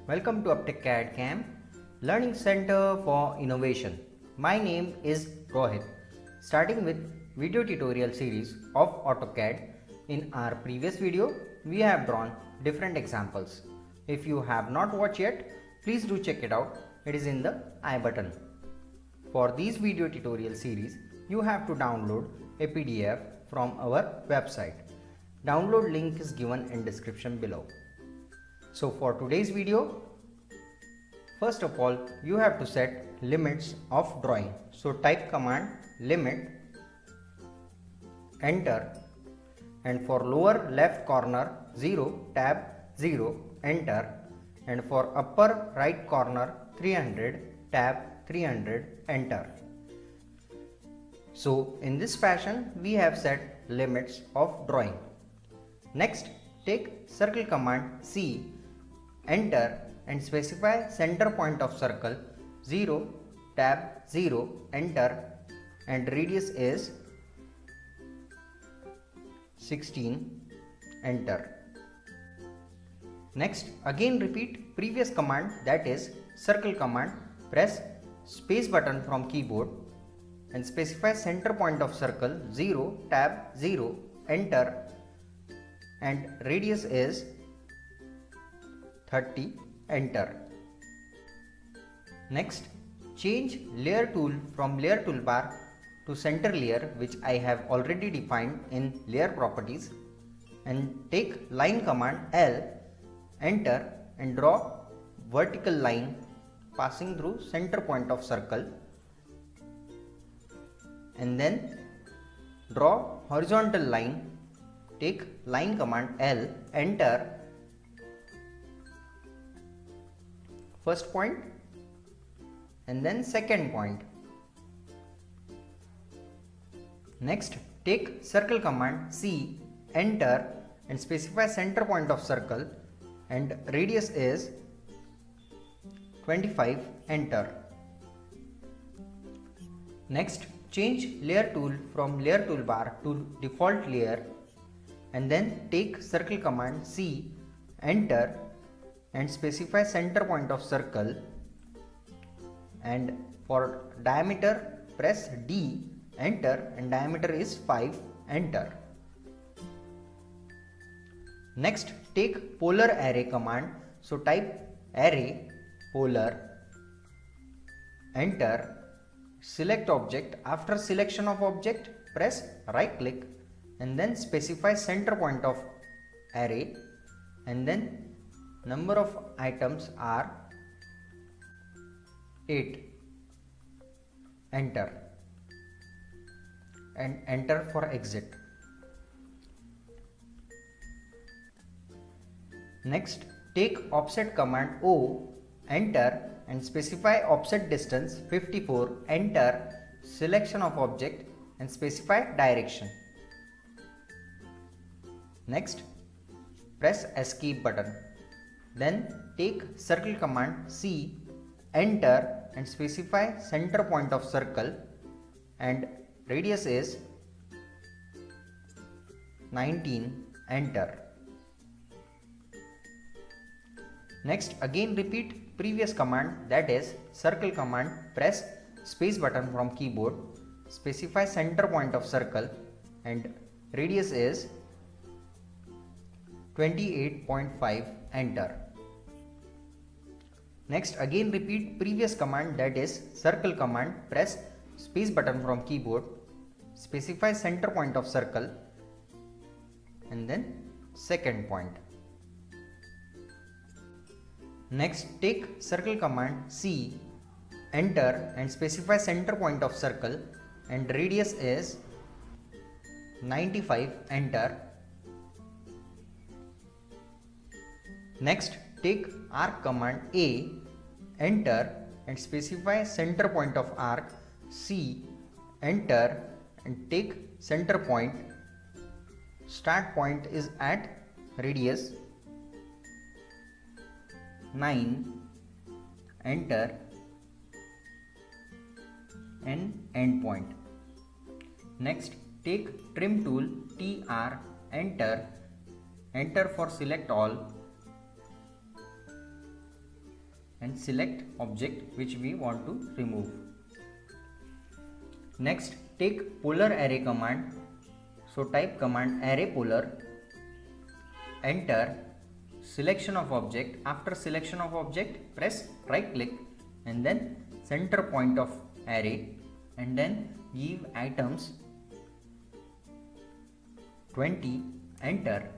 Welcome to Uptech CAD Camp, Learning Center for Innovation. My name is Rohit. Starting with video tutorial series of AutoCAD. In our previous video, we have drawn different examples. If you have not watched yet, please do check it out. It is in the I button. For these video tutorial series, you have to download a PDF from our website. Download link is given in description below. So for today's video, first of all, you have to set limits of drawing. So type command limit, enter, and for lower left corner 0, tab 0, enter, and for upper right corner 300, tab 300, enter. So in this fashion, we have set limits of drawing. Next, take circle command C, enter, and specify center point of circle 0, tab 0, enter, and radius is 16, enter. Next, again repeat previous command, that is circle command. Press space button from keyboard and specify center point of circle 0, tab 0, enter, and radius is 30, enter. Next, change layer tool from layer toolbar to center layer, which I have already defined in layer properties, and take line command L, enter, and draw vertical line passing through center point of circle, and then draw horizontal line. Take line command L, enter, first point and then second point. Next, take circle command C, enter, and specify center point of circle, and radius is 25, enter. Next, change layer tool from layer toolbar to default layer, and then take circle command C, enter, and specify center point of circle, and for diameter press D, enter, and diameter is 5, enter. Next, take polar array command. So type array polar, enter, select object. After selection of object, press right click and then specify center point of array, and then number of items are 8, enter, and enter for exit. Next, take offset command O, enter, and specify offset distance 54, enter, selection of object, and specify direction. Next, press escape button. Then take circle command C, enter, and specify center point of circle, and radius is 19, enter. Next, again repeat previous command, that is circle command. Press space button from keyboard, specify center point of circle, and radius is 28.5, enter. Next, again repeat previous command, that is circle command. Press space button from keyboard, specify center point of circle, and then second point. Next, take circle command C, enter, and specify center point of circle, and radius is 95, enter. Next, take arc command A, enter, and specify center point of arc C, enter, and take center point. Start point is at radius 9, enter, and end point. Next, take trim tool TR, enter, enter for select all, and select object which we want to remove. Next, take polar array command. So type command array polar, enter selection of object. After selection of object, press right click and then center point of array, and then give items 20, enter,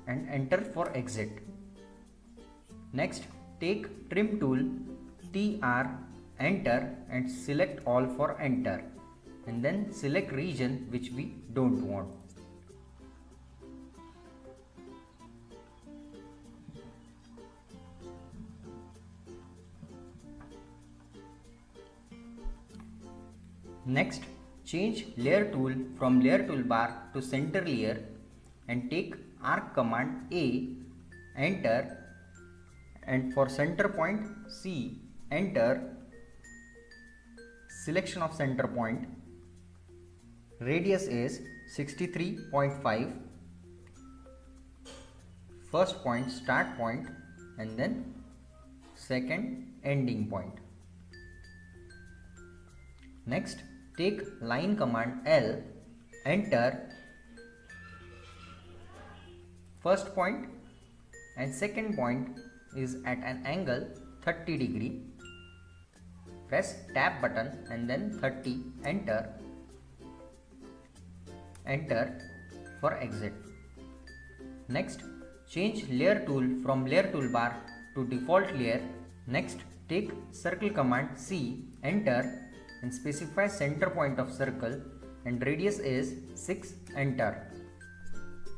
and enter for exit. Next, take trim tool, TR, enter, and select all for enter, and then select region which we don't want. Next, change layer tool from layer toolbar to center layer and take arc command A, enter, and for center point C, enter, selection of center point, radius is 63.5, first point start point and then second ending point. Next, take line command L, enter, first point and second point is at an angle 30 degree. Press tab button and then 30, enter, enter for exit. Next, change layer tool from layer toolbar to default layer. Next, take circle command C, enter, and specify center point of circle and radius is 6, enter.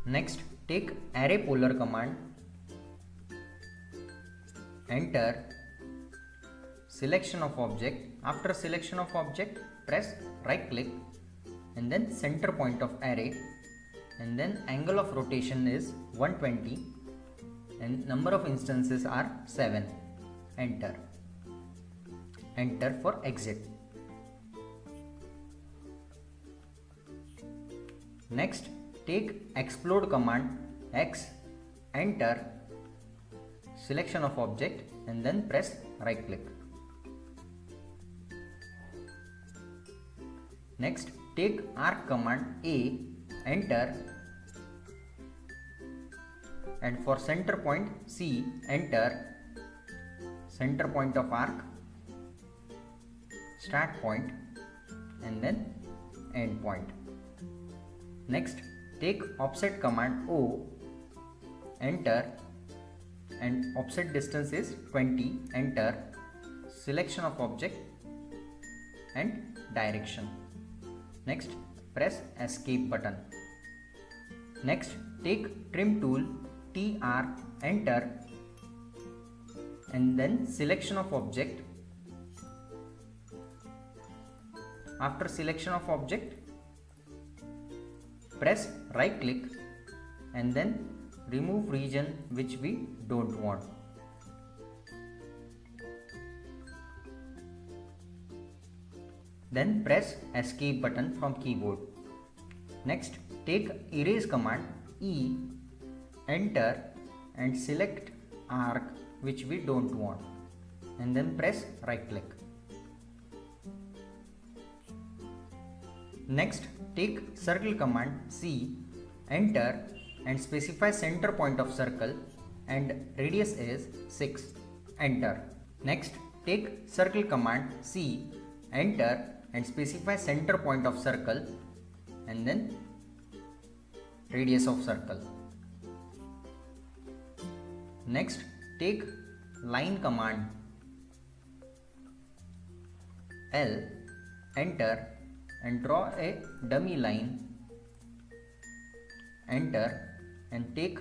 Next, take array polar command, enter, selection of object. After selection of object, press right click and then center point of array, and then angle of rotation is 120 and number of instances are 7, enter, enter for exit. Next, take explode command, X, enter, selection of object and then press right click. Next, take arc command A, enter, and for center point C, enter, center point of arc, start point and then end point. Next, take offset command O, enter, and offset distance is 20, enter, selection of object and direction. Next, press escape button. Next, take trim tool, TR, enter, and then selection of object. After selection of object, press right click and then remove region which we don't want. Then press escape button from keyboard. Next, take erase command E, enter, and select arc which we don't want, and then press right click. Next, take circle command C, enter, and specify center point of circle and radius is 6, enter. Next, take circle command C, enter, and specify center point of circle and then radius of circle. Next, take line command L, enter, and draw a dummy line, enter, and take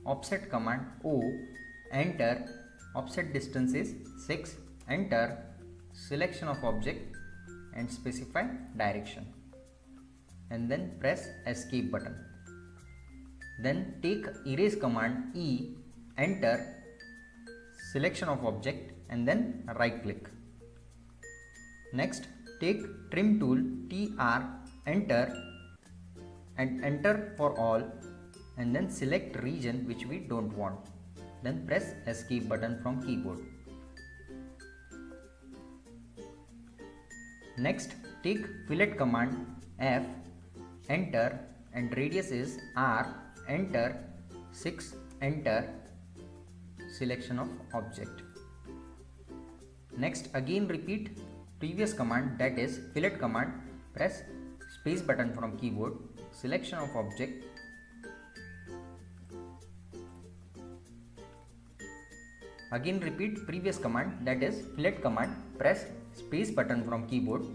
offset command O, enter, offset distance is 6, enter, selection of object and specify direction, and then press escape button. Then take erase command E, enter, selection of object and then right click. Next, take trim tool, TR, enter, and enter for all, and then select region which we don't want. then press escape button from keyboard. Next, take fillet command F, enter, and radius is R, enter, 6, enter, selection of object. Next, again repeat previous command, that is fillet command, press space button from keyboard, selection of object. Again repeat previous command, that is fillet command, press space button from keyboard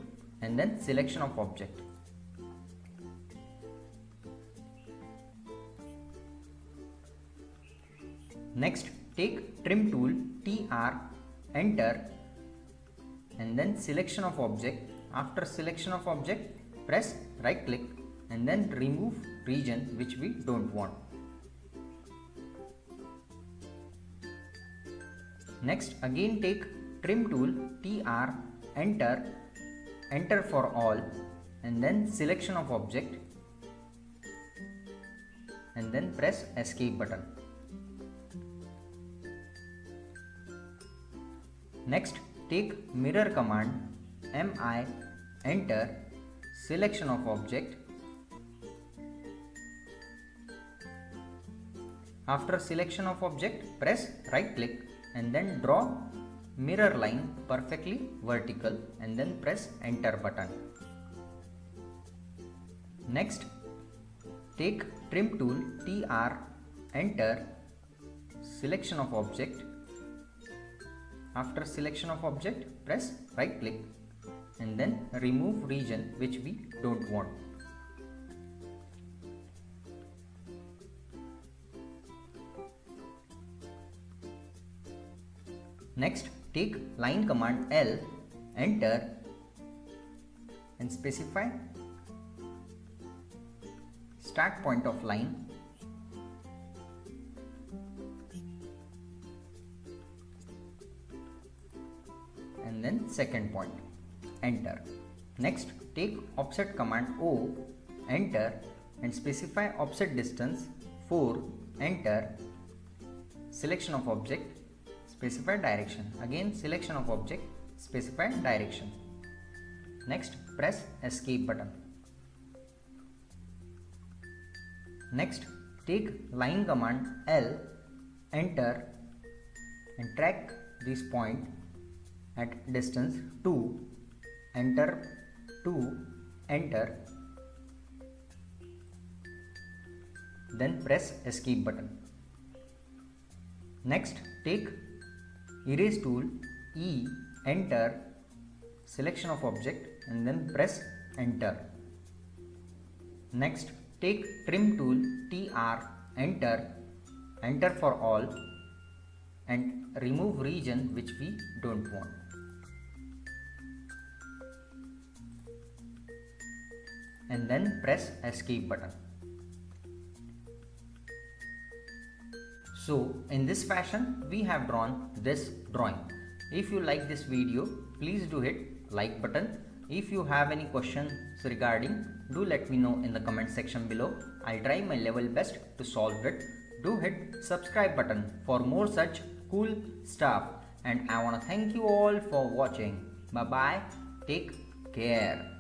and then selection of object. Next, take trim tool, TR, enter, and then selection of object. After selection of object, press right click and then remove region which we don't want. Next, again take trim tool, TR, enter, enter for all, and then selection of object and then press escape button. Next, take mirror command, MI, enter, selection of object. After selection of object, press right click and then draw mirror line perfectly vertical and then press enter button. Next, take trim tool, TR, enter, selection of object. After selection of object, press right click and then remove region which we don't want. Next, take line command L, enter, and specify start point of line. And then second point, enter. Next, take offset command O, enter, and specify offset distance 4, enter, selection of object, specify direction. Again selection of object, specify direction. Next, press escape button. Next, take line command L, enter, and track this point at distance 2, enter, 2, enter, then press escape button. Next, take erase tool, E, enter, selection of object and then press enter. Next, take trim tool, TR, enter, enter for all and remove region which we don't want. And then press escape button. So in this fashion we have drawn this drawing. If you like this video, please do hit like button. If you have any questions regarding, do let me know in the comment section below. I'll try my level best to solve it. Do hit subscribe button for more such cool stuff, and I want to thank you all for watching. Bye bye, take care.